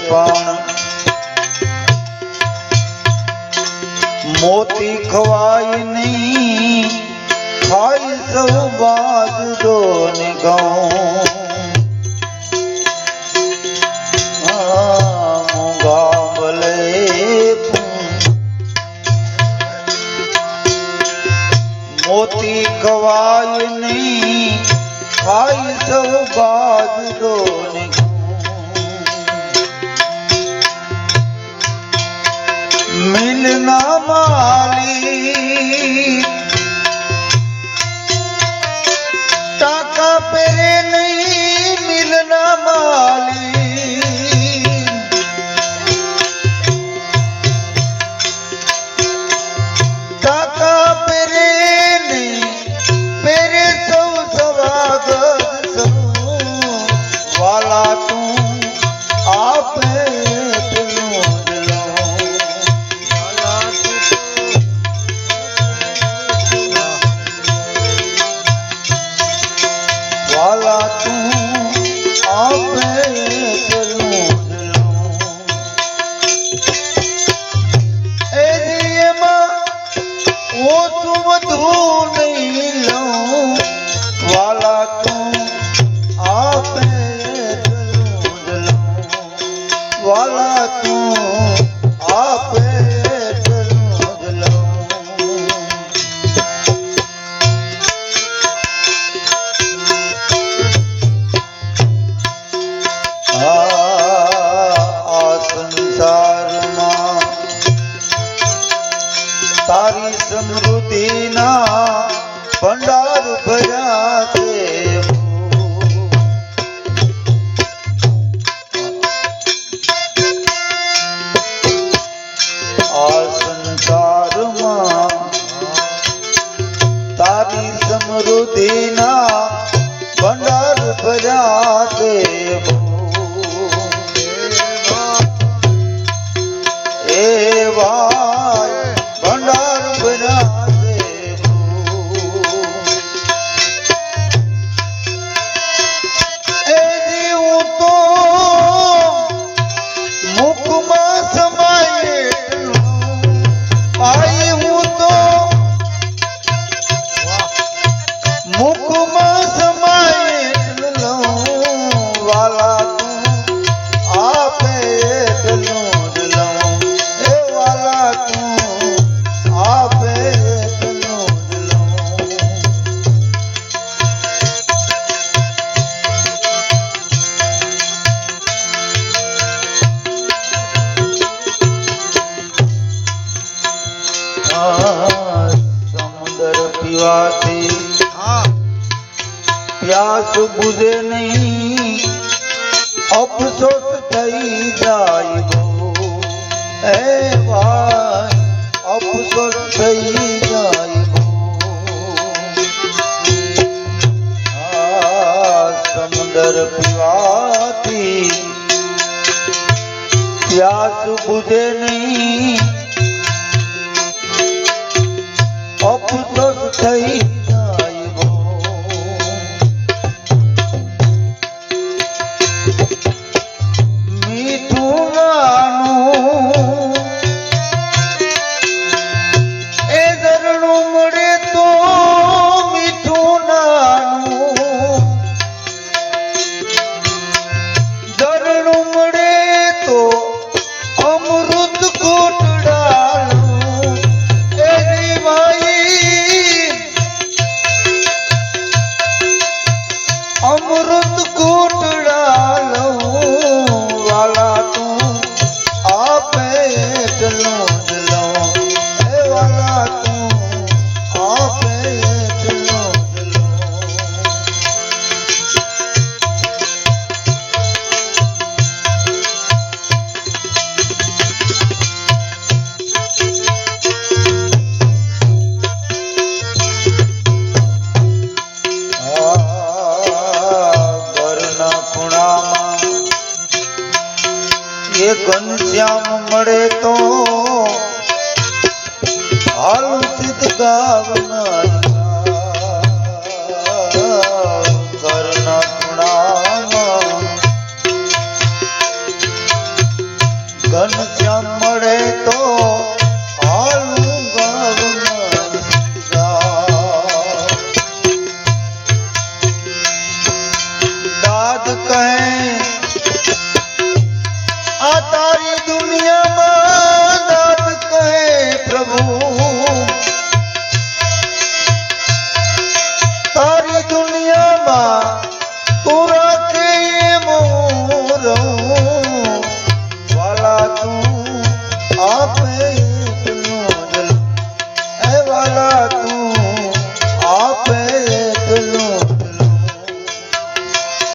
પણ મોતી ખવાય નહીં, ખાય સૌ બાજરો ને ઘઉં. મૂંગા ભલે મોતી ખવાય નહીં, ખાય સૌ બાજરો ને મિલના માલી ટાકા પેરે નહીં, મિલના માલી ટાકા પેરે નહીં, પેરે સૌ સવાગત સૌ વાલા તું આપે વાલા તું આપે એ એમાં ઓછું વધુ નહીં લઉં, વાલા તું આપે વાલા તું આપે તારી સમૃદ્ધિના ભંડાર ભર્યા છે. આ સંસારમાં તારી સમૃદ્ધિના ભંડાર ભર્યા છે. એવા ભંડાર ભર્યા છે. એ જીવું તો મુખમાં સમાય આઈ, હું તો મુખમાં સમાય લઉં, વાલા તું આપે એટલું જ લઉં, એ વાલા તું આપે એટલું જ લઉં. સમુદ્ર પીવાથી પ્યાસ બુઝે નહીં, અફસોસ થઈ જાય બહુ. એ ભાઈ અફસોસ થઈ જાય બહુ. સમુદ્ર પીવાથી પ્યાસ બુઝે નહીં, અફસોસ થઈ જાય બહુ. મીઠું નાનું એ ઝરણું મળે તો, મીઠું નાનું ઝરણું મળે તો અમૃત કોટડાલું. એ ભાઈ અમૃત કોટડાલું, વાલા તું આપે એટલું જ લઉં, એ વાલા તું આપે એટલું જ લઉં. ઘરના ખૂણામાં એ ઘનશ્યામ મળે તો હાલું સિદ્ધ ગાવના